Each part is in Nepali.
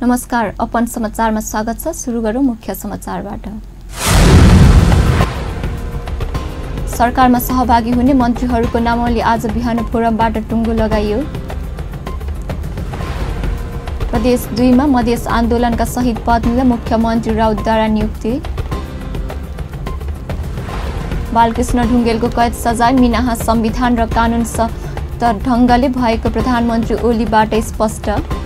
नमस्कार, अपन समाचारमा स्वागत छ। सुरु गरौँ मुख्य समाचारबाट। सरकारमा सहभागी हुने मन्त्रीहरूको नामावली आज बिहान फोरमबाट टुङ्गो लगाइयो। प्रदेश 2 मा मधेस आन्दोलनका शहीद पत्नीलाई मुख्यमन्त्री राउतद्वारा नियुक्ति। बालकृष्ण ढुङ्गेलको कैद सजाय मिनाहा संविधान र कानुन सख्त ढङ्गले भएको प्रधानमन्त्री ओलीबाट स्पष्ट।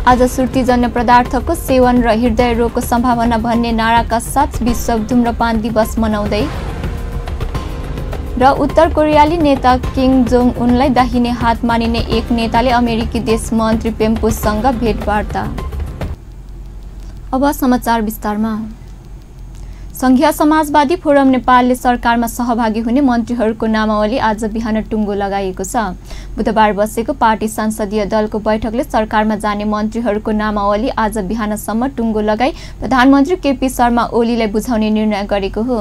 आज सुर्तीजन्य पदार्थको सेवन र हृदय रोगको सम्भावना भन्ने नाराका साथ विश्व धूम्रपान दिवस मनाउँदै र उत्तर कोरियाली नेता किम जोङ उनलाई दाहिने हात मानिने एक नेताले अमेरिकी देश मन्त्री पेम्पोसँग भेटवार्ता। अब समाचार विस्तारमा। संघीय समाजवादी फोरम नेपालले सरकारमा सहभागी हुने मन्त्रीहरूको नामावली आज बिहान टुङ्गो लगाइएको छ। बुधबार बसेको पार्टी संसदीय दलको बैठकले सरकारमा जाने मन्त्रीहरूको नामावली आज बिहानसम्म टुङ्गो लगाई प्रधानमन्त्री केपी शर्मा ओलीलाई बुझाउने निर्णय गरेको हो।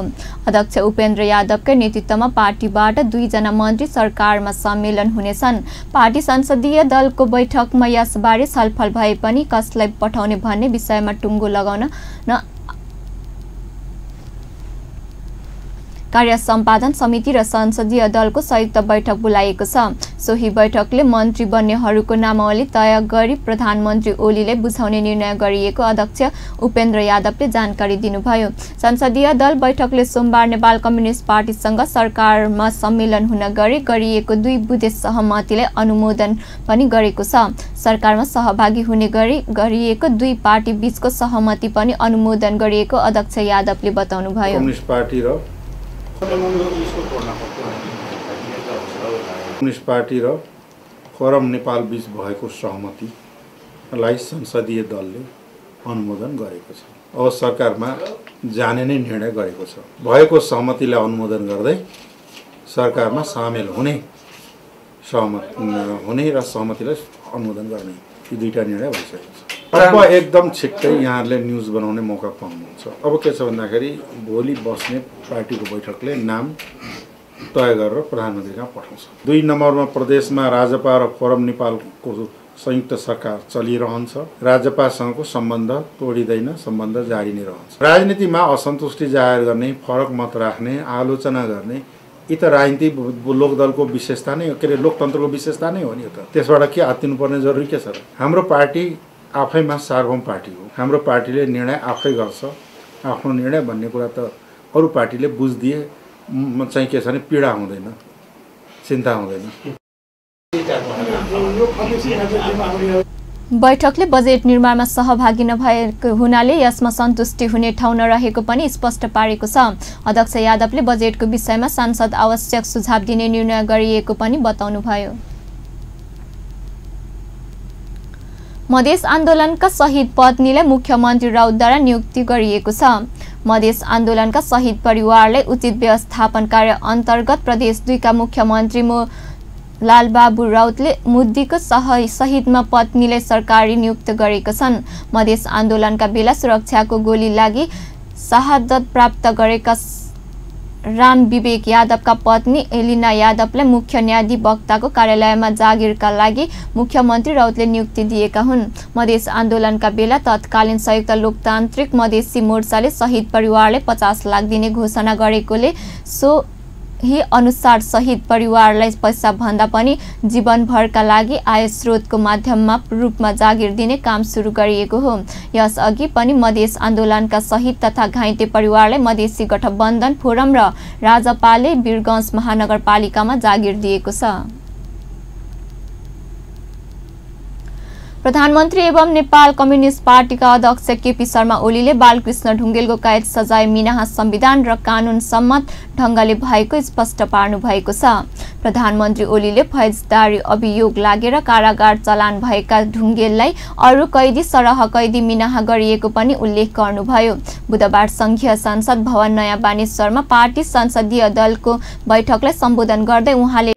अध्यक्ष उपेन्द्र यादवकै नेतृत्वमा पार्टीबाट 2 जना मन्त्री सरकारमा सम्मेलन हुनेछन्। पार्टी संसदीय दलको बैठकमा यसबारे छलफल भए पनि कसलाई पठाउने भन्ने विषयमा टुङ्गो लगाउन कार्य सम्पादन समिति र संसदीय दलको संयुक्त बैठक बोलाइएको छ। सोही बैठकले मन्त्री बन्नेहरूको नामावली तय गरी प्रधानमन्त्री ओलीलाई बुझाउने निर्णय गरिएको अध्यक्ष उपेन्द्र यादवले जानकारी दिनुभयो। संसदीय दल बैठकले सोमबार नेपाल कम्युनिस्ट पार्टीसँग सरकारमा सम्मेलन हुन गरी गरिएको 2 बुँदे सहमतिलाई अनुमोदन पनि गरेको छ। सरकारमा सहभागी हुने गरी गरिएको 2 पार्टी बीचको सहमति पनि अनुमोदन गरिएको अध्यक्ष यादवले बताउनुभयो। कम्युनिस्ट पार्टी र फोरम नेपाल बीच भएको सहमतिलाई संसदीय दलले अनुमोदन गरेको छ। अब सरकारमा जाने नै निर्णय गरेको छ। भएको सहमतिलाई अनुमोदन गर्दै सरकारमा सामेल हुने र सहमतिलाई अनुमोदन गर्ने यी 2टा निर्णय भइसकेको छ। अब एकदम छिट्टै यहाँहरूले न्युज बनाउने मौका पाउनुहुन्छ। अब के छ भन्दाखेरि भोलि बस्ने पार्टीको बैठकले नाम तय गरेर प्रधानमन्त्री कहाँ पठाउँछ। 2 नम्बरमा प्रदेशमा राजपा र फोरम नेपालको संयुक्त सरकार चलिरहन्छ। राजपासँगको सम्बन्ध तोडिँदैन, सम्बन्ध जारी नै रहन्छ। राजनीतिमा असन्तुष्टि जाहेर गर्ने, फरक मत राख्ने, आलोचना गर्ने यी त राजनीतिक लोकदलको विशेषता नै हो, के अरे लोकतन्त्रको विशेषता नै हो नि। त त्यसबाट के आत्तिनुपर्ने जरुरी के छ र? हाम्रो पार्टी आफैमा सार्वभौम पार्टी हो। हाम्रो पार्टीले निर्णय आफै गर्छ। आफ्नो निर्णय भन्ने कुरा त अरू पार्टीले बुझ्दिए चाहिँ के छ भने पीडा हुँदैन, चिन्ता हुँदैन। बैठकले बजेट निर्माणमा सहभागी नभएको हुनाले यसमा सन्तुष्टि हुने ठाउँ नरहेको पनि स्पष्ट पारेको छ। अध्यक्ष यादवले बजेटको विषयमा सांसद आवश्यक सुझाव दिने निर्णय गरिएको पनि बताउनुभयो। मधेस आन्दोलनका शहीद पत्नीलाई मुख्यमन्त्री राउतद्वारा नियुक्ति गरिएको छ। मधेस आन्दोलनका शहीद परिवारलाई उचित व्यवस्थापन कार्य अन्तर्गत प्रदेश 2 का मुख्यमन्त्री लालबाबु राउतले मुद्दीको शहीदमा पत्नीलाई सरकारी नियुक्त गरेका छन्। मधेस आन्दोलनका बेला सुरक्षाको गोली लागि शहादत प्राप्त गरेका राम विवेक यादवका पत्नी एलिना यादवलाई मुख्य न्यायाधिवक्ताको कार्यालयमा जागिरका लागि मुख्यमन्त्री राउतले नियुक्ति दिएका हुन्। मधेस आन्दोलनका बेला तत्कालीन संयुक्त लोकतान्त्रिक मधेसी मोर्चाले शहीद परिवारलाई 50 लाख दिने घोषणा गरेकोले सोही अनुसार शहीद परिवारलाई पैसा भन्दा पनि जीवनभरका लागि आय स्रोतको माध्यममा रूपमा जागिर दिने काम सुरु गरिएको हो। यसअघि पनि मधेस आन्दोलनका शहीद तथा घाइते परिवारलाई मधेसी गठबन्धन फोरम र राजपाले वीरगञ्ज महानगरपालिकामा जागिर दिएको छ। प्रधानमन्त्री एवं नेपाल कम्युनिस्ट पार्टीका अध्यक्ष केपी शर्मा ओलीले बालकृष्ण ढुङ्गेलको कैद सजाय मिनाहा संविधान र कानुन सम्मत ढङ्गले भएको स्पष्ट पार्नु भएको छ। प्रधानमन्त्री ओलीले फौजदारी अभियोग लागेर कारागार चलान भएका ढुङ्गेललाई अरू कैदी सरह कैदी मिनाहा गरिएको पनि उल्लेख गर्नुभयो। बुधबार संघीय संसद भवन नयाँ बानेश्वरमा पार्टी संसदीय दलको बैठकलाई सम्बोधन गर्दै उहाँले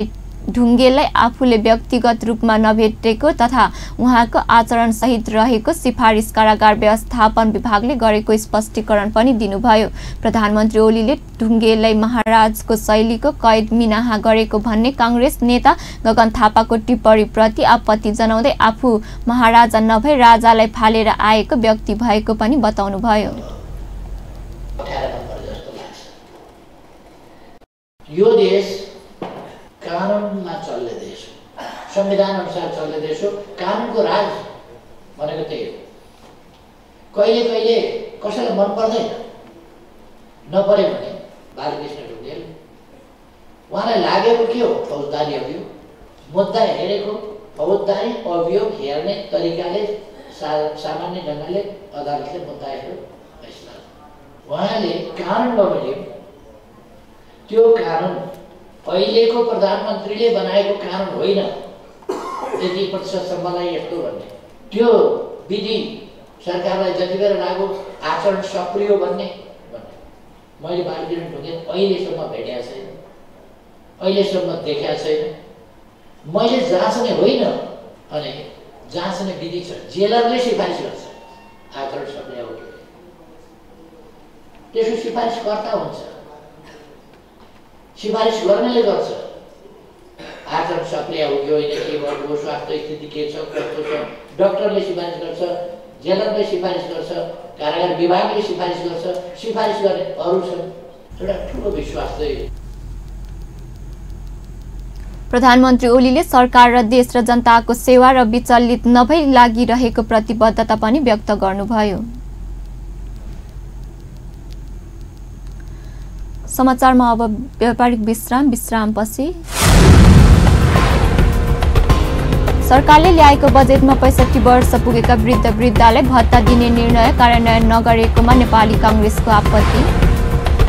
ढुङ्गेललाई आफूले व्यक्तिगत रूपमा नभेटेको तथा उहाँको आचरण सहित रहेको सिफारिस कारागार व्यवस्थापन विभागले गरेको स्पष्टीकरण पनि दिनुभयो। प्रधानमन्त्री ओलीले ढुङ्गेललाई महाराजको शैलीको कैद मिनाहा गरेको भन्ने काङ्ग्रेस नेता गगन थापाको टिप्पणीप्रति आपत्ति जनाउँदै आफू महाराजा नभई राजालाई फालेर आएको व्यक्ति भएको पनि बताउनुभयो। यो देश कानुनमा चल्ने देश हो, संविधान अनुसार चल्ने देश हो। कानुनको राज भनेको त्यही हो। कहिले कहिले कसैलाई मन पर्दैन, नपऱ्यो भने बालकृष्ण ढुङ्गेल उहाँलाई लागेको के हो? फौजदारी अभियोग, मुद्दा हेरेको फौजदारी अभियोग हेर्ने तरिकाले सामान्य ढङ्गले अदालतले मुद्दा हेर्यो फैसला। उहाँले कानुन बमोजिम त्यो कानुन अहिलेको प्रधानमन्त्रीले बनाएको कानुन होइन, 80%सम्मलाई यस्तो भन्ने त्यो विधि सरकारलाई जति बेला लागु आचरण सक्रिय भन्ने मैले बालकृष्ण ढुङ्गेल अहिलेसम्म भेटेको छैन, अहिलेसम्म देखेको छैन। मैले जाँच्ने होइन अनि जाँच्ने विधि छ, जेलरले सिफारिस गर्छ आचरण सक्रिय हो, त्यसो सिफारिसकर्ता हुन्छ, सिफारिस गर्नेले गर्छ आचरण सक्रिय हो कि होइन, के गर्नु, स्वास्थ्य स्थिति के छ, कस्तो छ, डाक्टरले सिफारिस गर्छ, जेलरले सिफारिस गर्छ, कारागार विभागले सिफारिस गर्छ, सिफारिस गर्ने अरू छन्। एउटा ठुलो विश्वास चाहिँ प्रधानमन्त्री ओलीले सरकार र देश र जनताको सेवा र विचलित नभई लागिरहेको प्रतिबद्धता पनि व्यक्त गर्नुभयो। समाचारमा अब व्यापारिक विश्रामपछि सरकारले ल्याएको बजेटमा 65 वर्ष पुगेका वृद्ध वृद्धालाई भत्ता दिने निर्णय कार्यान्वयन नगरेकोमा नेपाली काङ्ग्रेसको आपत्ति।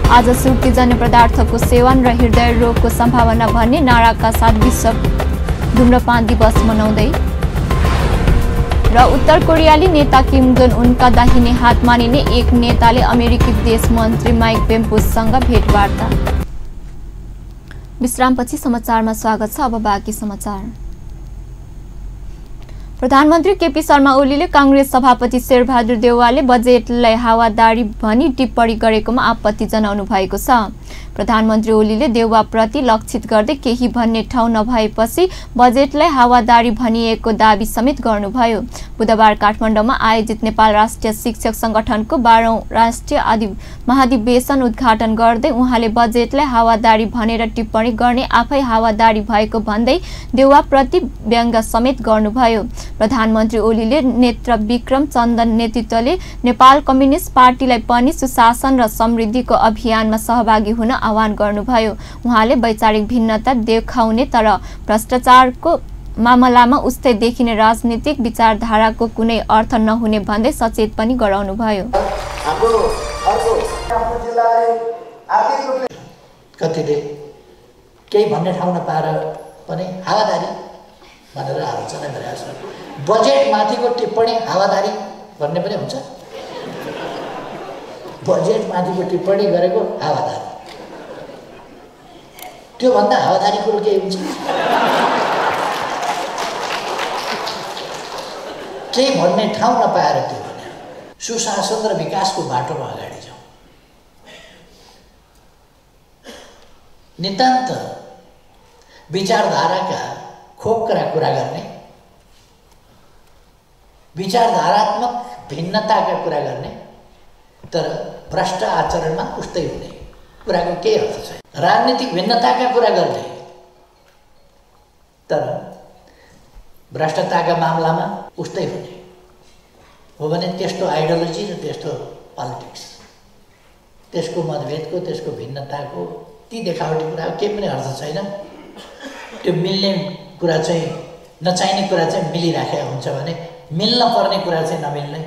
आज सुर्तीजन्य पदार्थको सेवन र हृदय रोगको सम्भावना भन्ने नाराका साथ विश्व धूम्रपान दिवस मनाउँदै र उत्तर कोरियाली नेता किम जोन उनका दाहिने हात मानिने एक नेताले अमेरिकी विदेश मन्त्री माइक पेम्पोसँग भेटवार्ता। विश्रामपछि समाचारमा स्वागत छ। अब बाँकी समाचार। प्रधानमन्त्री केपी शर्मा ओलीले काङ्ग्रेस सभापति शेरबहादुर देउवाले बजेटलाई हावादारी भनी टिप्पणी गरेकोमा आपत्ति जनाउनु भएको छ। प्रधानमन्त्री ओलीले देउवाप्रति लक्षित गर्दै केही भन्ने ठाउँ नभएपछि बजेटलाई हावादारी भनिएको दाबी समेत गर्नुभयो। बुधबार काठमाडौँमा आयोजित नेपाल राष्ट्रिय शिक्षक संगठनको 12औं राष्ट्रिय महाधिवेशन उद्घाटन गर्दै उहाँले बजेटलाई हावादारी भनेर टिप्पणी गर्ने आफै हावादारी भएको भन्दै देउवाप्रति व्यङ्ग्य समेत गर्नुभयो। प्रधानमन्त्री ओलीले नेत्र विक्रम चन्दन नेतृत्वले नेपाल कम्युनिस्ट पार्टीलाई पनि सुशासन र समृद्धिको अभियानमा सहभागी हुन आह्वान गर्नुभयो। उहाँले वैचारिक भिन्नता देखाउने तर भ्रष्टाचारको मामलामा उस्तै देखिने राजनीतिक विचारधाराको कुनै अर्थ नहुने भन्दै सचेत पनि गराउनुभयो। कतिले केही भन्ने ठाउँ नपाएर पनि हावादारी भनेर आलोचना गरेका छन्। बजेट माथिको टिप्पणी हावादारी भन्ने पनि हुन्छ। बजेट माथिको टिप्पणी गरेको हावादारी, त्यो भन्दा हावादारी कुरो के हुन्छ? केही भन्ने ठाउँ नपाएर त्यो भने सुशासन र विकासको बाटोमा अगाडि जाउँ। नितान्त विचारधाराका खोक्रा कुरा गर्ने, विचारधारात्मक भिन्नताका कुरा गर्ने तर भ्रष्ट आचरणमा उस्तै हुने कुराको केही अर्थ छैन। राजनीतिक भिन्नताका कुरा गर्ने तर भ्रष्टताका मामलामा उस्तै हुने हो भने त्यस्तो आइडियोलोजी र त्यस्तो पोलिटिक्स, त्यसको मतभेदको, त्यसको भिन्नताको ती देखावटी कुरा केही पनि अर्थ छैन। त्यो मिल्ने कुरा चाहिँ नचाहिने कुरा चाहिँ मिलिराखेको हुन्छ भने मिल्न पर्ने कुरा चाहिँ नमिल्ने।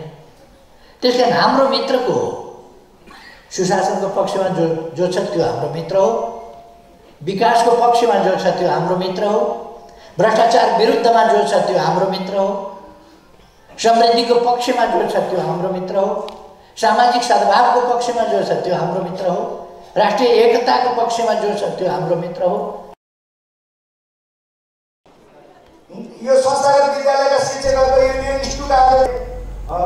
त्यसकारण हाम्रो मित्रको हो, सुशासनको पक्षमा जो छ त्यो हाम्रो मित्र हो, विकासको पक्षमा जो छ त्यो हाम्रो मित्र हो, भ्रष्टाचार विरुद्धमा जो छ त्यो हाम्रो मित्र हो, समृद्धिको पक्षमा जो छ त्यो हाम्रो मित्र हो, सामाजिक सद्भावको पक्षमा जो छ त्यो हाम्रो मित्र हो, राष्ट्रिय एकताको पक्षमा जो छ त्यो हाम्रो मित्र हो। यो संस्थागत विद्यालयका शिक्षकहरूको युनियन इन्स्टिट्युट आज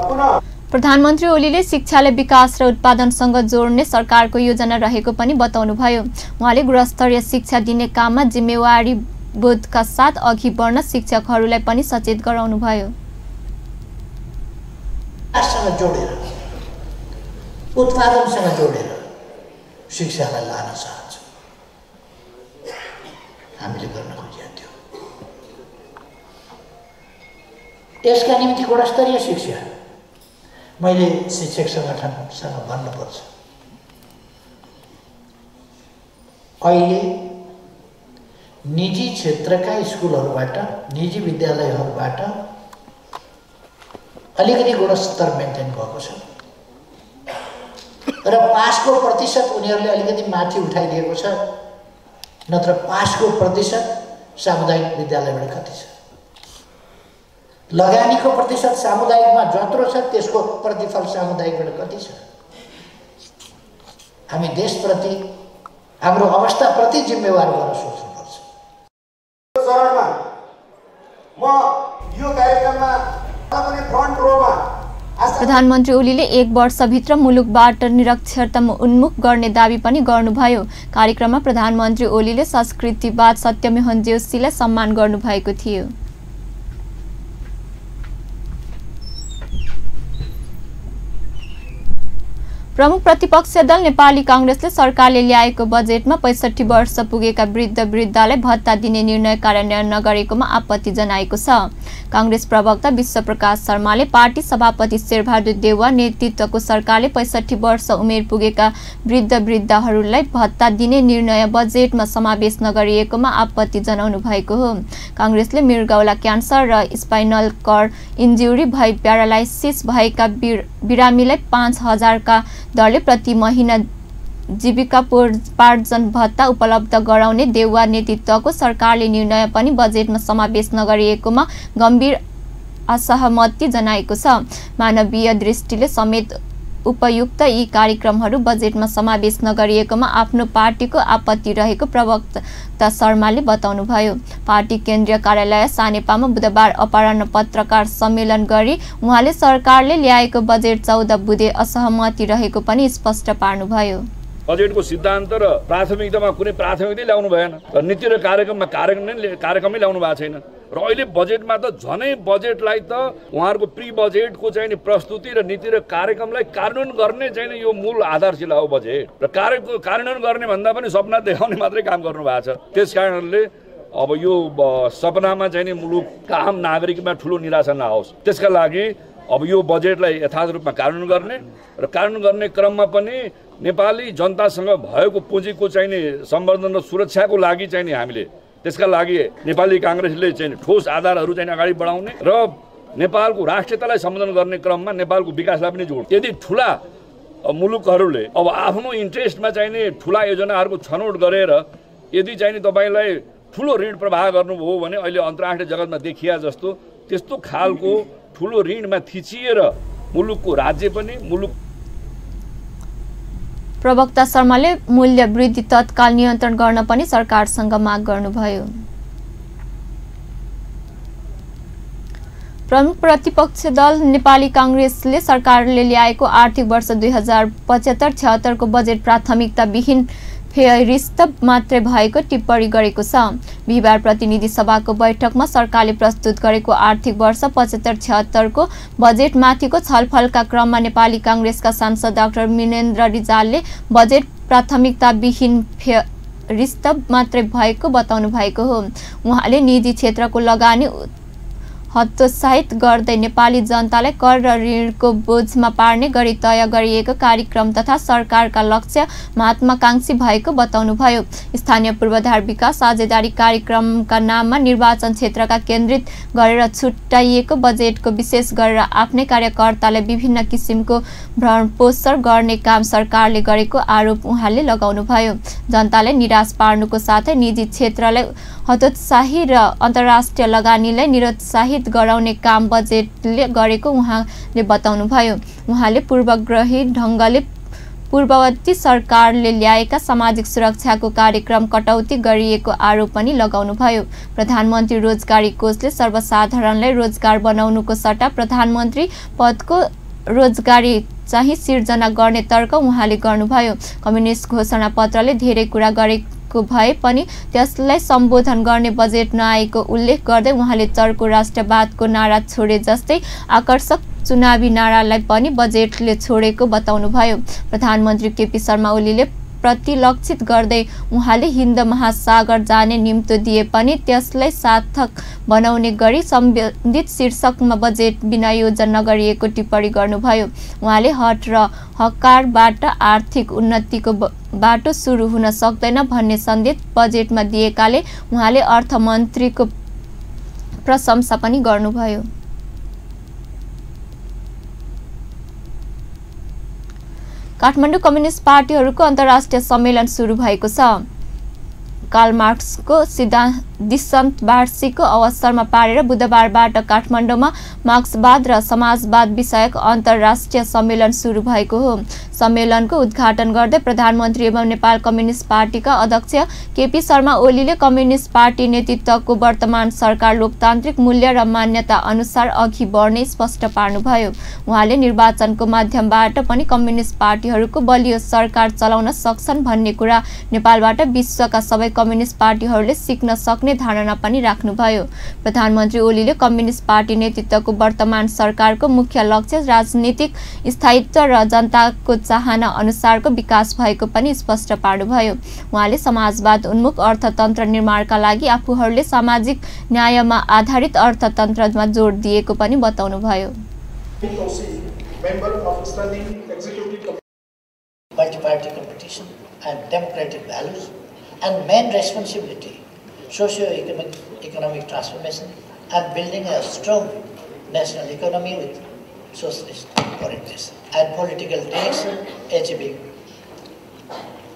पुनः प्रधानमन्त्री ओलीले शिक्षाले विकास र उत्पादनसँग जोड्ने सरकारको योजना रहेको पनि बताउनुभयो। उहाँले गुणस्तरीय शिक्षा दिने काममा जिम्मेवारी बोधका साथ अघि बढ्न शिक्षकहरूलाई पनि सचेत गराउनुभयो। राष्ट्रसँग जोडेर उत्पादनसँग जोडेर शिक्षालाई लान चाहन्छ। हामीले गर्न खोजेका थियौँ। यसका निम्ति गुणस्तरीय शिक्षा मैले शिक्षक सङ्गठनसँग भन्नुपर्छ। अहिले निजी क्षेत्रका स्कुलहरूबाट निजी विद्यालयहरूबाट अलिकति गुणस्तर मेन्टेन भएको छ र पासको प्रतिशत उनीहरूले अलिकति माथि उठाइदिएको छ। नत्र पासको प्रतिशत सामुदायिक विद्यालयबाट कति छ, लगानीको प्रतिशत सामुदायिकमा जत्रो छ त्यसको प्रतिफल सामुदायिकबाट कति छ। हामी देशप्रति हाम्रो अवस्थाप्रति जिम्मेवार भएर सोच्नुपर्छ। चरणमा म यो कार्यक्रममा पनि फ्रन्ट रोमा प्रधानमन्त्री ओलीले 1 वर्षभित्र मुलुकबाट निरक्षरता उन्मुख गर्ने दाबी पनि गर्नुभयो। कार्यक्रममा प्रधानमन्त्री ओलीले संस्कृतिवाद सत्यमोहन जोशीलाई सम्मान गर्नुभएको थियो। प्रमुख प्रतिपक्षी दल नेपाली कांग्रेसले सरकारले ल्याएको बजेटमा 65 वर्ष पुगेका वृद्धलाई भत्ता दिने निर्णय कार्यान्वयन नगरेकोमा आपत्ति जनाएको छ। कांग्रेस प्रवक्ता विश्वप्रकाश शर्माले पार्टी सभापति शेरबहादुर देउवा नेतृत्वको सरकारले 65 वर्ष उमेर पुगेका वृद्धहरूलाई भत्ता दिने निर्णय बजेटमा समावेश नगरिएकोमा आपत्ति जनाउनु भएको हो। कांग्रेसले मृगौला क्यान्सर र स्पाइनल कर्ड इन्जुरी भई प्यारालाइसिस भएका बिरामीलाई 5000 का दरले प्रति महिना जीविकोपार्जन भत्ता उपलब्ध गराउने देउवा नेतृत्वको सरकारले निर्णय पनि बजेटमा समावेश नगरिएकोमा गम्भीर असहमति जनाएको छ। मानवीय दृष्टिले समेत उपयुक्त यी कार्यक्रमहरू बजेटमा समावेश नगरिएकोमा आफ्नो पार्टीको आपत्ति रहेको प्रवक्ता शर्माले बताउनुभयो। पार्टी केन्द्रीय कार्यालय सानेपामा बुधबार अपराह्न पत्रकार सम्मेलन गरी उहाँले सरकारले ल्याएको बजेट 14 बुँदे असहमति रहेको पनि स्पष्ट पार्नुभयो। बजेटको सिद्धान्त र प्राथमिकतामा कुनै प्राथमिकता ल्याउनु भएन र नीति र कार्यक्रमै ल्याउनु भएको छैन र अहिले बजेटमा त झनै बजेटलाई त उहाँहरूको प्री बजेटको चाहिँ नि प्रस्तुति र नीति र कार्यक्रमलाई कार्यान्वयन गर्ने चाहिँ नि यो मूल आधारशिला हो बजेट र कार्यान्वयन गर्ने भन्दा पनि सपना देखाउने मात्रै काम गर्नु भएको छ। त्यसकारणले अब यो सपनामा चाहिँ नि मुलुकका आम नागरिकमा ठुलो निराशा नआओस् त्यसका लागि अब यो बजेटलाई यथार्थ रूपमा कार्यान्वयन गर्ने र कार्यान्वयन गर्ने क्रममा पनि नेपाली जनतासँग भएको पुँजीको चाहिँ नि सम्वर्धन र सुरक्षाको लागि चाहिँ नि हामीले त्यसका लागि नेपाली कांग्रेसले चाहिँ ठोस आधारहरू चाहिँ अगाडि बढाउने र नेपालको राष्ट्रियतालाई सम्बोधन गर्ने क्रममा नेपालको विकासलाई पनि जोड्छ। यदि ठुला मुलुकहरूले अब आफ्नो इन्ट्रेस्टमा चाहिँ नि ठुला योजनाहरूको छनौट गरेर यदि चाहिँ नि तपाईलाई ठुलो ऋण प्रवाह गर्नुभयो भने अहिले अन्तर्राष्ट्रिय जगतमा देखिया जस्तो त्यस्तो खालको ठुलो ऋणमा थिचिएर मुलुकको राज्य पनि मुलुक। प्रवक्ता शर्माले मूल्य वृद्धि तत्काल नियन्त्रण गर्न पनि सरकारसँग माग गर्नुभयो। प्रमुख प्रतिपक्षी दल नेपाली कांग्रेसले सरकारले ल्याएको आर्थिक वर्ष 2075-76 को बजेट प्राथमिकता विहीन फेरिस्त मात्रै भएको टिप्पणी गरेको छ। बिहिबार प्रतिनिधि सभाको बैठकमा सरकारले प्रस्तुत गरेको आर्थिक वर्ष 75-76 को बजेट माथिको छलफलका क्रममा नेपाली कांग्रेसका सांसद डाक्टर मिनेन्द्र रिजालले बजेट प्राथमिकता विहीन फेरिस्त मात्रै भएको बताउनु भएको हो। उहाँले निजी क्षेत्रको लगानी हतोत्साहित गर्दै नेपाली जनतालाई कर र ऋणको बोझमा पार्ने गरी तय गरिएको कार्यक्रम तथा सरकारका लक्ष्य महत्वाकांक्षी भएको बताउनुभयो। स्थानीय पूर्वाधार विकास साझेदारी कार्यक्रमका नाममा निर्वाचन क्षेत्रका केन्द्रित गरेर छुट्याइएको बजेटको विशेष गरेर आफ्नै कार्यकर्तालाई विभिन्न किसिमको भरणपोषण गर्ने काम सरकारले गरेको आरोप उहाँले लगाउनुभयो। जनतालाई निराश पार्नुको साथै निजी क्षेत्रलाई हतोत्साही र अन्तर्राष्ट्रिय लगानीलाई निरुत्साहित गराउने काम बजेटले गरेको उहाँले बताउनुभयो। उहाँले पूर्वग्रही ढंगले पूर्ववर्ती सरकारले ल्याएका सामाजिक सुरक्षाको कार्यक्रम कटौती गरिएको आरोप पनि लगाउनुभयो। प्रधानमन्त्री रोजगारी कोषले सर्वसाधारणलाई रोजगार बनाउनुको सट्टा प्रधानमन्त्री पदको रोजगारी चाहिँ सिर्जना गर्ने तर्क उहाँले गर्नुभयो। कम्युनिस्ट घोषणा पत्रले धेरै कुरा गरेको भए पनि त्यसलाई सम्बोधन गर्ने बजेट नआएको उल्लेख गर्दै उहाँले चर्को राष्ट्रवादको नारा छोडे जस्तै आकर्षक चुनावी नारालाई पनि बजेटले छोडेको बताउनुभयो। प्रधानमन्त्री केपी शर्मा ओलीले प्रतिलक्षित गर्दै उहाँले हिन्द महासागर जाने निम्तो दिए पनि त्यसलाई सार्थक बनाउने गरी सम्बन्धित शीर्षकमा बजेट विनियोजन नगरिएको टिप्पणी गर्नुभयो। उहाँले हट र हकारबाट आर्थिक उन्नतिको बाटो सुरु हुन सक्दैन भन्ने सन्देश बजेटमा दिएकाले उहाँले अर्थमन्त्रीको प्रशंसा पनि गर्नुभयो। काठमाडौँ कम्युनिस्ट पार्टीहरूको अन्तर्राष्ट्रिय सम्मेलन सुरु भएको छ। कार्ल मार्क्सको दिशान्त वार्षिकको अवसरमा पारेर बुधबारबाट काठमाडौँमा मार्क्सवाद र समाजवाद विषयक अन्तर्राष्ट्रिय सम्मेलन सुरु भएको हो। सम्मेलनको उद्घाटन गर्दै प्रधानमन्त्री एवं नेपाल कम्युनिस्ट पार्टीका अध्यक्ष केपी शर्मा ओलीले कम्युनिस्ट पार्टी नेतृत्वको वर्तमान सरकार लोकतान्त्रिक मूल्य र मान्यता अनुसार अघि बढ्ने स्पष्ट पार्नुभयो। उहाँले निर्वाचनको माध्यमबाट पनि कम्युनिस्ट पार्टीहरूको बलियो सरकार चलाउन सक्छन् भन्ने कुरा नेपालबाट विश्वका सबै कम्युनिस्ट पार्टीहरूले सिक्न सक्ने धारणा पनि राख्नुभयो। प्रधानमन्त्री ओलीले कम्युनिस्ट पार्टी नेतृत्वको वर्तमान सरकारको मुख्य लक्ष्य राजनीतिक स्थायित्व र जनताको चाहना अनुसारको विकास भएको पनि स्पष्ट पार्नुभयो। उहाँले समाजवाद उन्मुख अर्थतन्त्र निर्माणका लागि आफूहरूले सामाजिक न्यायमा आधारित अर्थतन्त्रमा जोड दिएको पनि बताउनुभयो। Multi-party competition and democratic values and main responsibility, socio-economic transformation and building a strong national economy with socialist orientation and political direction, achieving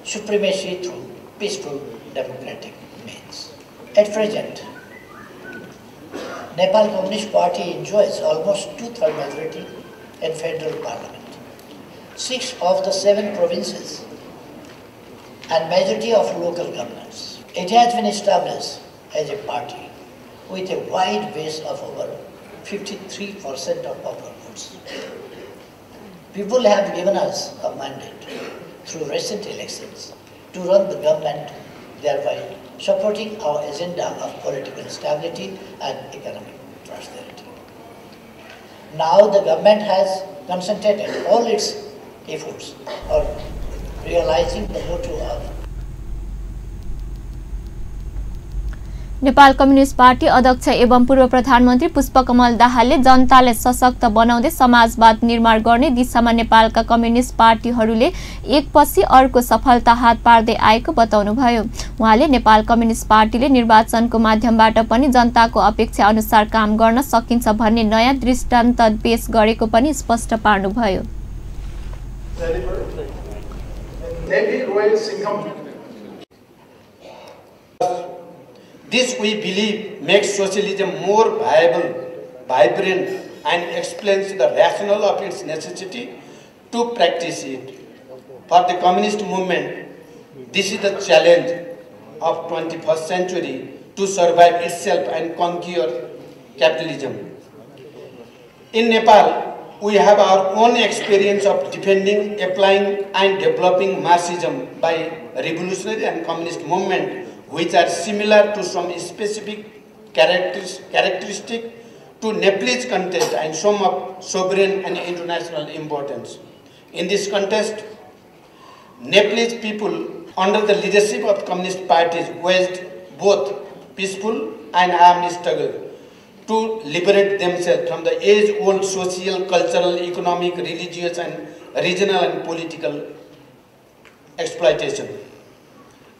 supremacy through peaceful democratic means. At present, Nepal Communist Party enjoys almost 2/3 majority in federal parliament. 6 of the 7 provinces and majority of local governments. It has been established as a party with a wide base of over 53% of popular votes. People have given us a mandate through recent elections to run the government, thereby supporting our agenda of political stability and economic prosperity. Now the government has concentrated all its efforts on realizing the motto of Nepal communist party अध्यक्ष एवं पूर्व प्रधानमन्त्री पुष्पकमल दाहालले जनतालाई सशक्त बनाउँदै समाजवाद निर्माण गर्ने दिशामा नेपालका कम्युनिस्ट पार्टीहरूले एकपछि अर्को सफलता हात पार्दै आएको बताउनुभयो। उहाँले नेपाल कम्युनिस्ट पार्टीले निर्वाचनको माध्यमबाट पनि जनताको अपेक्षा अनुसार काम गर्न सकिन्छ भन्ने नयाँ दृष्टान्त पेश गरेको पनि स्पष्ट पार्नुभयो। This, we believe, makes socialism more viable, vibrant, and explains the rationale of its necessity to practice it. For the communist movement, this is the challenge of 21st century to survive itself and conquer capitalism. In Nepal, we have our own experience of defending, applying, and developing Marxism by revolutionary and communist movement, which are similar to some specific characteristic to Nepalese context and some of sovereign and international importance. In this context, Nepalese people under the leadership of communist parties waged both peaceful and armed struggle to liberate themselves from the age-old social, cultural, economic, religious, and regional and political exploitation.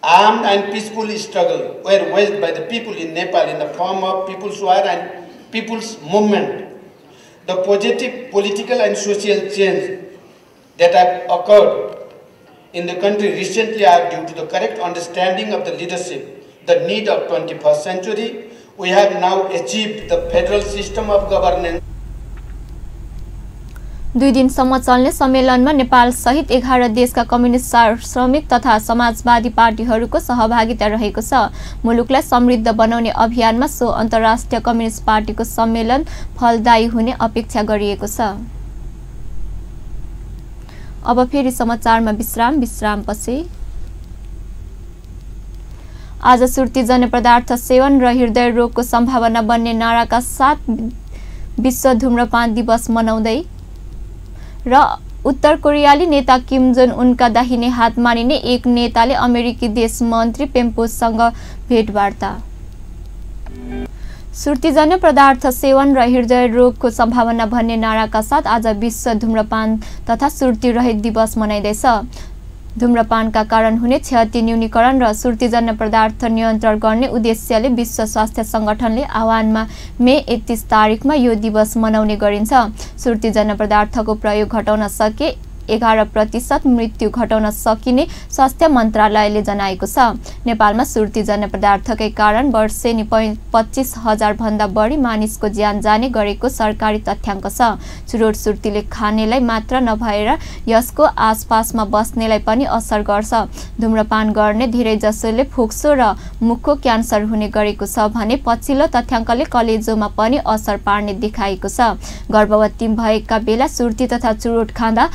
Armed and peaceful struggle were waged by the people in Nepal in the form of People's War and People's Movement. The positive political and social change that have occurred in the country recently are due to the correct understanding of the leadership, the need of 21st century. We have now achieved the federal system of governance. 2 दिनसम्म चल्ने सम्मेलनमा नेपाल सहित 11 देशका कम्युनिस्ट श्रमिक तथा समाजवादी पार्टीहरूको सहभागिता रहेको छ। मुलुकलाई समृद्ध बनाउने अभियानमा सो अन्तर्राष्ट्रिय कम्युनिस्ट पार्टीको सम्मेलन फलदायी हुने अपेक्षा गरिएको छ। अब फेरि समाचारमा विश्रामपछि। आज सुर्तीजन्य पदार्थ सेवन र हृदय रोगको सम्भावना बन्ने नाराका साथ विश्व धूम्रपान दिवस मनाउँदै र उत्तर कोरियाली नेता किम जोन उनका दाहिने हात मानिने एक नेताले अमेरिकी देश मन्त्री पेम्पोसँग भेटवार्ता। सुर्तीजन्य पदार्थ सेवन र हृदय रोगको सम्भावना भन्ने नाराका साथ आज विश्व धूम्रपान तथा सुर्ती रहित दिवस मनाइँदैछ। धूम्रपानका कारण हुने क्षति न्यूनीकरण र सुर्तीजन्य पदार्थ नियन्त्रण गर्ने उद्देश्यले विश्व स्वास्थ्य संगठनले आह्वानमा मे 31 तारिखमा यो दिवस मनाउने गरिन्छ। सुर्तीजन्य पदार्थको प्रयोग घटाउन सके 11% मृत्यु घटाउन सकिने स्वास्थ्य मन्त्रालयले जनाएको छ। नेपालमा सुर्तीजन्य पदार्थकै कारण वर्षेनी 25,000 भन्दा बढी मानिसको ज्यान जाने गरेको सरकारी तथ्याङ्क छ। चुरोट सुर्तीले खानेलाई मात्र नभएर यसको आसपासमा बस्नेलाई पनि असर गर्छ। धूम्रपान गर्ने धेरै जसोले फोक्सो र मुखको क्यान्सर हुने गरेको छ भने पछिल्लो तथ्याङ्कले कलेजोमा पनि असर पार्ने देखाएको छ। गर्भवती भएका बेला सुर्ती तथा चुरोट खाँदा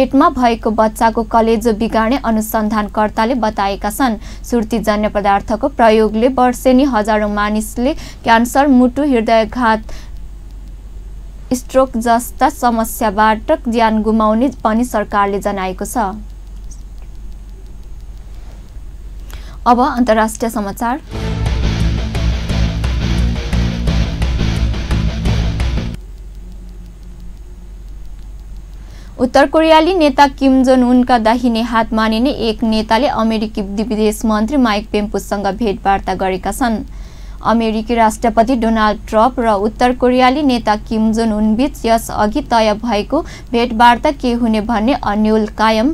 पेटमा भएको बच्चाको कलेजो बिगार्ने अनुसन्धानकर्ताले बताएका छन्। सुर्तीजन्य पदार्थको प्रयोगले वर्षेनी हजारौं मानिसले क्यान्सर, मुटु, हृदयघात, स्ट्रोक जस्ता समस्याबाट ज्यान गुमाउने पनि सरकारले जनाएको छ। अब अन्तर्राष्ट्रिय समाचार। उत्तर कोरियाली नेता किम जोन उनका दाहिने हात मानिने एक नेताले अमेरिकी विदेश मन्त्री माइक पेम्पोसँग भेटवार्ता गरेका छन्। अमेरिकी राष्ट्रपति डोनाल्ड ट्रम्प र उत्तर कोरियाली नेता किम जोन उनबीच यसअघि तय भएको भेटवार्ता के हुने भन्ने अन्योल कायम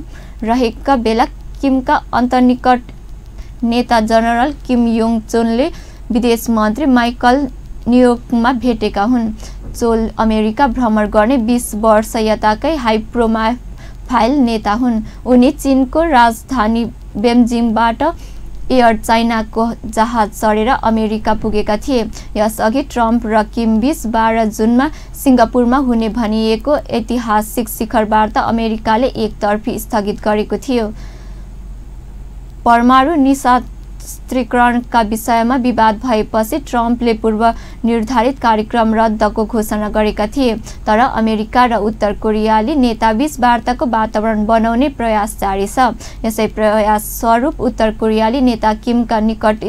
रहेका बेला किमका अन्तर्निकट नेता जनरल किम योङ चोलले विदेश मन्त्री माइकल न्युयोर्कमा भेटेका हुन्। चोल अमेरिका भ्रमण गर्ने 20 वर्ष यताकै हाई प्रोफाइल नेता हुन्। उनी चीनको राजधानी बेजिङबाट एयर चाइनाको जहाज चढेर अमेरिका पुगेका थिए। यसअघि ट्रम्प र किम बीच 12 जुनमा सिङ्गापुरमा हुने भनिएको ऐतिहासिक शिखर वार्ता अमेरिकाले एकतर्फी स्थगित गरेको थियो। परमाणु निशस्त्रीकरणका विषयमा विवाद भएपछि ट्रम्पले पूर्व निर्धारित कार्यक्रम रद्दको घोषणा गरेका थिए। तर अमेरिका र उत्तर कोरियाली नेताबीच वार्ताको वातावरण बनाउने प्रयास जारी छ। यसै प्रयास स्वरूप उत्तर कोरियाली नेता किमका निकट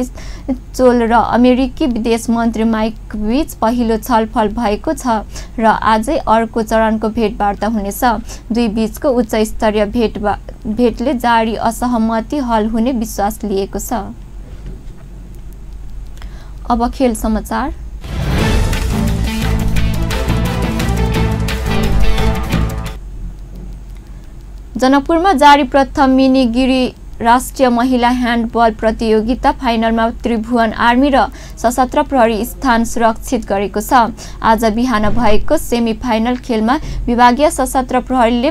चोल र अमेरिकी विदेश मन्त्री माइक बीच पहिलो छलफल भएको छ र आजै अर्को चरणको भेटवार्ता हुनेछ। दुई बीचको उच्च स्तरीय भेटले जारी असहमति हल हुने विश्वास लिएको छ। अब खेल समाचार। जनकपुरमा जारी प्रथम मिनीगिरी राष्ट्रिय महिला ह्यान्डबल प्रतियोगिता फाइनलमा त्रिभुवन आर्मी र सशस्त्र प्रहरी स्थान सुरक्षित गरेको छ। आज बिहान भएको सेमी फाइनल खेलमा विभागीय सशस्त्र प्रहरीले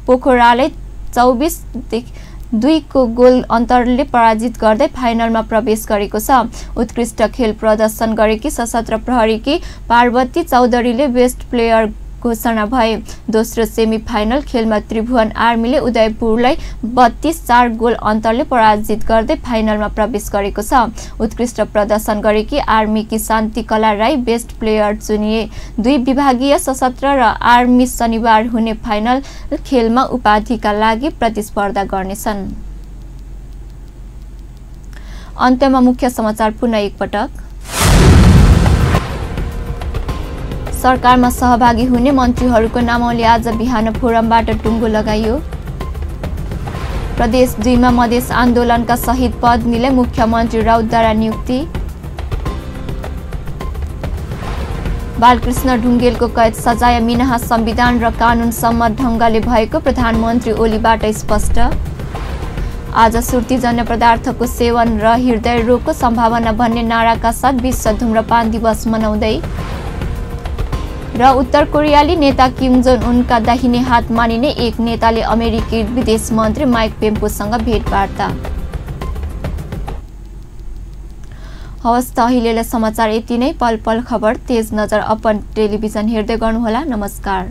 पोखरालाई 24-2 को गोल अन्तरले पराजित गर्दै फाइनलमा प्रवेश गरेको छ। उत्कृष्ट खेल प्रदर्शन गरेकी सशस्त्र प्रहरीकी पार्वती चौधरीले बेस्ट प्लेयर घोषणा भए। दोस्रो सेमी फाइनल खेलमा त्रिभुवन आर्मीले उदयपुरलाई 32-4 गोल अन्तरले पराजित गर्दै फाइनलमा प्रवेश गरेको छ। उत्कृष्ट प्रदर्शन गरेकी आर्मीकी शान्ति कला राई बेस्ट प्लेयर चुनिए। दुई विभागीय सशस्त्र र आर्मी शनिबार हुने फाइनल खेलमा उपाधिका लागि प्रतिस्पर्धा गर्नेछन्। अन्त्यमा मुख्य समाचार पुनः एकपटक। सरकारमा सहभागी हुने मन्त्रीहरूको नामावली आज बिहान फोरमबाट टुङ्गो लगाइयो। प्रदेश 2 मा मधेस आन्दोलनका शहीद पत्नीलाई मुख्यमन्त्री राउतद्वारा नियुक्ति। बालकृष्ण ढुङ्गेलको कैद सजाय मिनाहा संविधान र कानुन सम्मत ढङ्गले भएको प्रधानमन्त्री ओलीबाट स्पष्ट। आज सुर्तीजन्य पदार्थको सेवन र हृदय रोगको सम्भावना भन्ने नाराका साथ विश्व धूम्रपान दिवस मनाउँदै र उत्तर कोरियाली नेता किम जोङ उनका दाहिने हात मानिने एक नेताले अमेरिकी विदेश मन्त्री माइक पेम्पोसँग भेटवार्ता। हवस् त अहिलेलाई समाचार यति नै। पल पल खबर तेज नजर अपन टेलिभिजन हेर्दै गर्नुहोला। नमस्कार।